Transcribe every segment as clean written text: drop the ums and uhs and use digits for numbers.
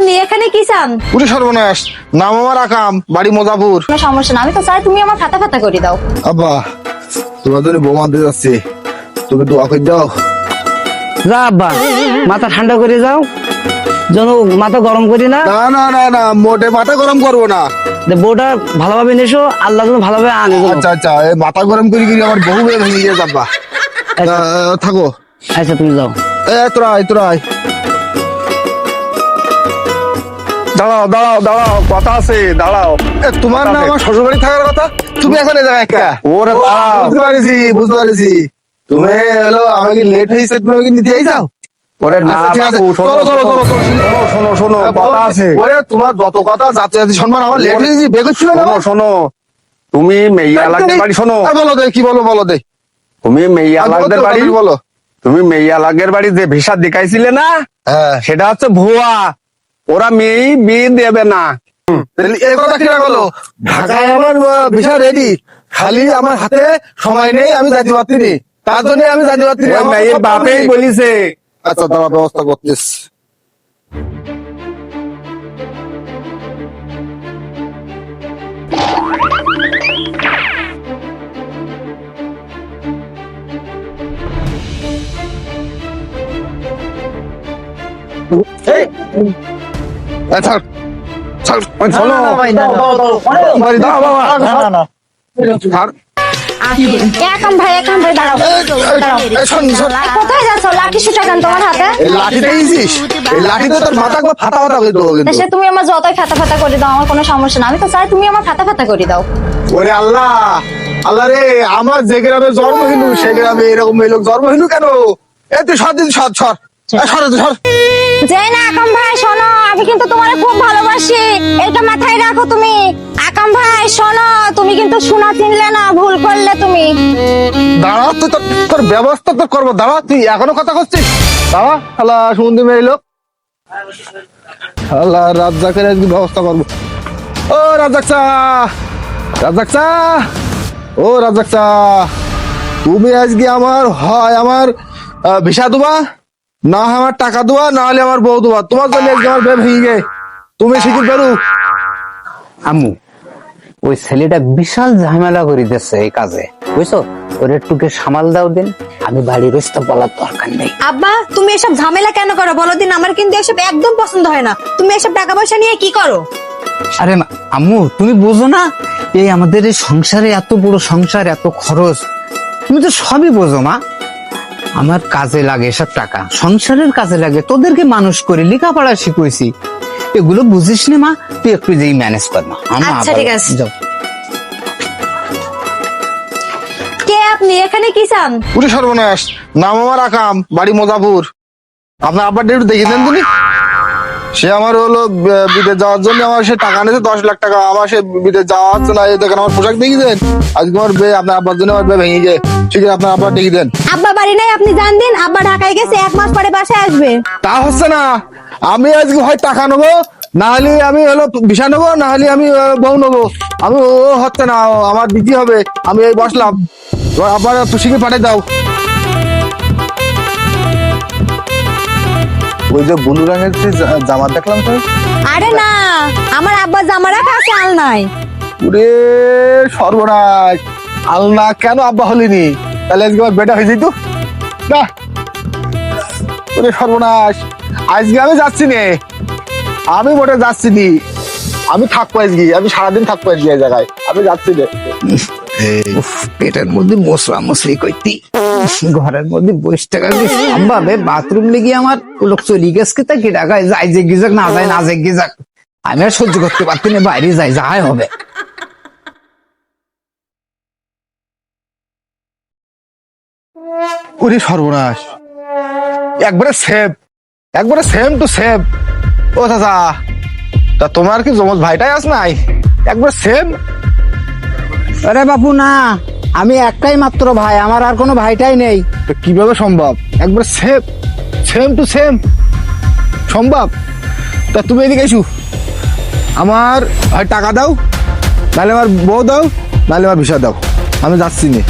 আপনি এখানে কি চান? পুরো সর্বনাশ। নাম আমার আকাম, বাড়ি মোজাপুর। কোনো সমস্যা না, আমি তো চাই তুমি আমার ফাতা ফাতা করে দাও। আব্বা, তোমার জন্য বোমা দিয়ে যাচ্ছে, তুমি দোয়া করে দাও। যা আব্বা, মাথা ঠান্ডা করে যাও, যেন মাথা গরম করি না। না না না না, মোটে মাথা গরম করবো না। বউটা ভালোভাবে নেছো, আল্লাহ যেন ভালোভাবে আনে। আচ্ছা আচ্ছা, এই মাথা গরম করে গিয়ে আমার বহু ভেঙে গিয়ে যাবা। থাকো। আচ্ছা তুমি যাও। তোরাই দাঁড়াও দাঁড়াও দাঁড়াও, কথা আছে, দাঁড়াও। তোমার না আমার শ্বশুর বাড়ি থাকার কথা, তুমি এখন এই জায়গায় একা? ওরে বুঝতে পারছি। তুমি হলো আমাকে লেট হয়েছে, তুমি আমাকে নিতে যাও। ওরে না, শোনো কথা আছে। ওরে তোমার যত কথা, জাতি সম্মান, আমার লেট হয়েছে, বের ছিল না। শোনো, তুমি মেইয়া লাগদের বাড়ি, শোনো বলো দে, কি বলো দে। তুমি মেইয়া লাগদের বাড়ি বলো, তুমি মেইয়া লাগের বাড়ি যে ভিসা দেখাইছিলে না, সেটা হচ্ছে ভুয়া। ওরা মেয়ে বিয়ে দেবে না। এই কথা কি বলো? ঢাকায় আমার ভিসা রেডি, খালি আমার হাতে সময় নেই, আমি যাইতে পারছি নি, তার জন্য আমি যাইতে পারছি না। মেয়ের বাপেই বলিছে। আচ্ছা, তোমার ব্যবস্থা করতেছ। একাম ভাই দাঁড়াও। কোথায় যাচ্ছ? লাঠি সুটা কেন তোমার হাতে? সে তুমি আমার যতই ফাতা ফাতা করে দাও, আমার কোনো সমস্যা না, আমি তো চাই তুমি আমার ফাতা ফাতা করে দাও। ওরে আল্লাহ, আল্লাহ রে, আমার যে গ্রামে জন্ম হইল সে গ্রামে এরকম লোক জন্ম হইল কেন? এই তুই সর যে না আকাম ভাই শোনো, আমি কিন্তু তোমার খুব ভালোবাসি, এটা মাথায় রাখো তুমি। আকাম ভাই শোনো, তুমি কিন্তু শোনা চিনলে না, ভুল করলে তুমি। দাঁড়া, তুই তোর ব্যবস্থা তো করবো। দাঁড়া, তুই এখনো কথা করছিস? দাঁড়া, আল্লাহ সুমন্দি মেয়ে লোক, আল্লাহ রাজ্জাকের আজকে ব্যবস্থা করবো। ও রাজ্জাক চা, তুমি আজকে আমার ভিসা দেবা, না আমার টাকা দেওয়া, না হলে আমার বউ দেওয়া। তোমার জন্য আজকে আমার বে ভেঙে গে, তুমি শিখির পারু। আম্মু, ওই ছেলেটা বিশাল ঝামেলা করে দিচ্ছে এই কাজে, বুঝছো? ওর একটুকে সামাল দাও দিন, আমি বাড়ির রস্তা বলার দরকার নেই। আব্বা, তুমি এসব ঝামেলা কেন করো বলো দিন? আমার কিন্তু এসব একদম পছন্দ হয় না। তুমি এসব টাকা পয়সা নিয়ে কি করো? আরে না আম্মু, তুমি বোঝো না, এই আমাদের এই সংসারে, এত বড় সংসার, এত খরচ, তুমি তো সবই বোঝো মা। আমার কাজে লাগে এসব টাকা, সংসারের কাজে লাগে, তোদেরকে মানুষ করে লেখাপড়া শিখেছি, এগুলো বুঝিস না মা, তুই একটু যেই ম্যানেজ কর না। আচ্ছা ঠিক আছে। যাও। কে আপনি এখানে কি চান? পুরো সর্বনাশ। নাম আমার আকাম, বাড়ি মোজাপুর। আপনার আব্বার একটু দেখে দেন তুমি। সে আমার হলো বিদেশ যাওয়ার জন্য আমার সে টাকা নিয়েছে 10 লাখ টাকা, আমার সে বিদেশ যাওয়া হচ্ছে না। এই দেখেন আমার পোশাক দেখে দেন, আজকে আমার বে, আপনার আব্বার জন্য আমার বে ভেঙে যায়। ঠিক আছে, আপনার আব্বার দেখে দেন। আব্বা বাড়ি নাই, আপনি জান দিন। আব্বা ঢাকায় গেছে, 1 মাস পরে বাসায় আসবে। তা হচ্ছে না, আমি আজকে হয় টাকা নেবো, না হলে আমি হলো ভিসা নেবো, না হলে আমি বউ নেবো। আমি ও হচ্ছে না, আমার দিতে হবে। আমি এই বসলাম, আবার শিখে পাঠিয়ে দাও। ওই যে ব্লু রঙের জামা দেখলাম তো। আরে না, আমার আব্বা জামা রাখা আছে, আল নাই। ওরে সর্বনাশ, আল্লাহ কেন আব্বা হলিনি? তাহলে আজকে আমার বেটা হয়ে যেত না। ওরে সর্বনাশ, আজকে আমি যাচ্ছি নে, আমি মোটে যাচ্ছি নি, আমি থাকবো আজকে, আমি সারাদিন থাকবো আজকে এই জায়গায়, আমি যাচ্ছি নে। পেটের মধ্যে মশলা মশলি করতি, ঘরের মধ্যে 20 টাকা সম্ভাবে বাথরুম লেগে আমার লোক চলে গেছে, তা কি টাকায় যাই যে গিজাক, না যায় না যে গিজাক, আমি আর সহ্য করতে পারছি না, বাইরে যাই, যাই হবে। ওরে সর্বনাশ, একবারে সেম টু সেম। ও দাদা, তা তোমার কি জমজ ভাইটাই আস নাই? একবার সেম। আরে বাপু না, আমি একটাই মাত্র ভাই, আমার আর কোনো ভাইটাই নেই। কিভাবে সম্ভব? একবার সেম টু সেম সম্ভব? তা তুমি এদিকে এসো, আমার হয় টাকা দাও, নাহলে আমার বউ দাও, নাহলে আমার ভিসা দাও, আমি যাচ্ছি না।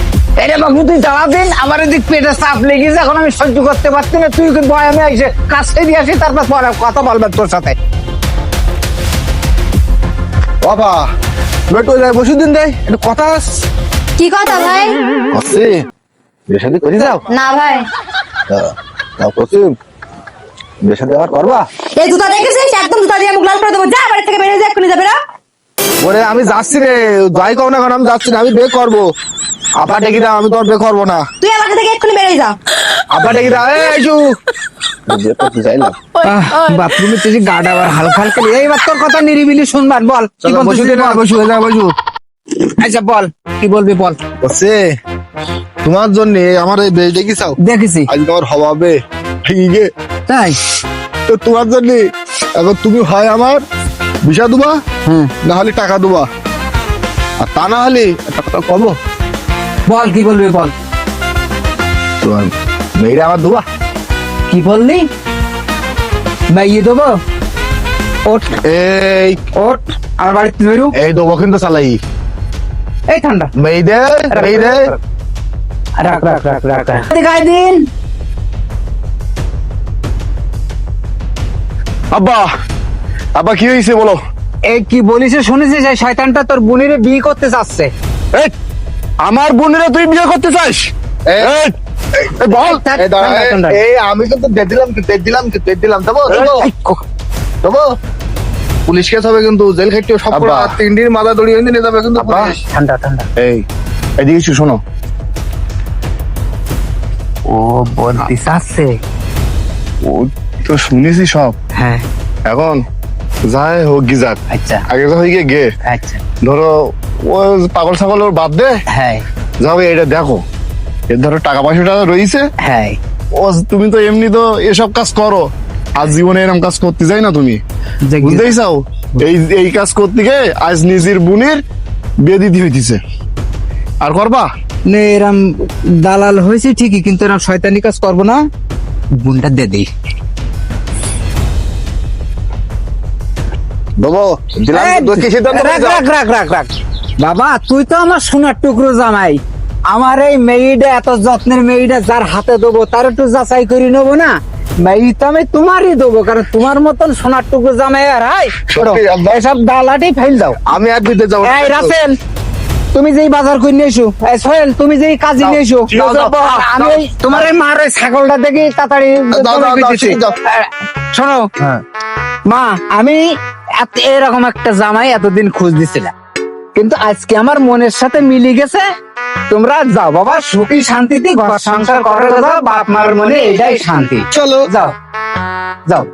আরে বাবু তুই দাঁড়া দিন, আমার এদিক পেটে চাপ লেগেছে, এখন আমি সহ্য করতে পারছি না। তুই কিন্তু আমি এসে কাছে দিয়ে আসি, তারপর পরে কথা বলবেন তোর সাথে। বাবা বেটো যাই বসে দিন দেয় একটু কথা কি কথা ভাই? আছে বিয়ে শাদী করে যাও না ভাই। তাও কসিম বিয়ে শাদী আবার করবা? এই জুতা দেখেছিস? একদম জুতা দিয়ে মুখ লাল করে দেবো। যা বাড়ি থেকে বেরিয়ে যা, এক্ষুনি যাবে না। ওরে আমি যাচ্ছি রে, যাই কও না কারণ আমি যাচ্ছি না, আমি বিয়ে করবো। আপা ডেকে দাও, আমি তোমার বিয়ে করবো না। তুই আমার থেকে এক্ষুনি বেরিয়ে যা। আপা ডেকে দাও, এই আইজু বিয়ে করতে চাইলাম। বাথরুমে তুই গাড়া আবার হালকা হালকা এইবার তোর কথা নিরিবিলি শুনবার, বল কি চলো বসু বলছিস দে না, বল। বসু যা বসু। আচ্ছা বল কি বলবি বল। বসে তোমার জন্য আমার এই বিয়ে ডেকে চাও, দেখেছি আজ তোমার হবে ঠিক আছে? তাই। তো তোমার জন্য এখন তুমি হয় আমার বিষা দেবা, হ্যাঁ না হলে টাকা দেবা, আর তা না হলে একটা কথা কব, বল কি বলবি বল। তোমার মেয়েরা আমার দেবা। কি বললি? বাইয়ে দেবো? ওঠ এই ওঠ আমার বাড়িতে বেরু। এই দেবো কিন্তু চালাই এই ঠান্ডা মেয়েদের মেয়েদের রাখ রাখ রাখ রাখ রাখ গায়ে দিন। আব্বা আব্বা কি হয়েছে বলো? এই কি বলিস শুনেছিস? এই শয়তানটা তোর বোনের বিয়ে করতে চাচ্ছে। এই আমার বোনেরা তুই বিয়ে করতে চাস? এই, এই বল। থাক, এই দাঁড়া, ঠান্ডা, ঠান্ডা। এই আমি কিন্তু দেব দেবো এই, দেবো। পুলিশ কেস হবে কিন্তু, জেল খাইতে সব আব্বা। 3 দিন মাথা দড়ি হয়ে নিয়ে যাবে কিন্তু পুলিশ। ঠান্ডা ঠান্ডা। এই এদিকে একটু শোনো, ও বলতে চাচ্ছে। ও তো শুনেছি সব, হ্যাঁ এখন যাই হোক কি যাক, আচ্ছা আগে যা হয়ে গে আচ্ছা ধরো ও পাগল ছাগল ওর বাদ দে, হ্যাঁ যাও এটা দেখো, এর ধরো টাকা পয়সাটা রয়েছে, হ্যাঁ ও তুমি তো এমনি তো এসব কাজ করো, আজ জীবনে এরকম কাজ করতে যাই না তুমি, বুঝতেই চাও? এই কাজ করতে গিয়ে আজ নিজের বোনের বিয়ে দিতে হইতেছে, আর করবা? নে এরম দালাল হয়েছে ঠিকই, কিন্তু এরম শয়তানি কাজ করবো না। বোনটা দে দেই। দেবো দিলাম এই, তো, কি সিদ্ধান্ত রাখ নিয়ে যাও। রাখ রাখ রাখ রাখ। বাবা তুই তো আমার সোনার টুকরো জামাই, আমার এই মেয়েটা এত যত্নের মেয়েটা যার হাতে দেবো তার একটু যাচাই করে নেবো না? মেয়ে তো আমি তোমারই দেবো, কারণ তোমার মতন সোনার টুকরো জামাই আর হয় সত্যি, আব্বা। এসব দালাটি ফেল দাও। আমি আর দিতে যাবো না। এই রাসেল তুমি যেই বাজার করে নিয়ে এসো, এই সোহেল তুমি যেই কাজে নিয়ে এসো, যাও, যাও, যাও, আর আমি এই তোমার এই মার ওই ছাগলটা দেখে তাড়াতাড়ি যাও, যাও, জবাই যাও, দিতেছি। যাও। শোনো হ্যাঁ মা, আমি এরকম একটা জামাই এতদিন খোঁজ দিছিলাম, কিন্তু আজকে আমার মনের সাথে মিলে গেছে। তোমরা যাও বাবা, সুখী শান্তিতে ঘর সংসার করে, বাপ মার মনে এটাই শান্তি। চলো যাও যাও।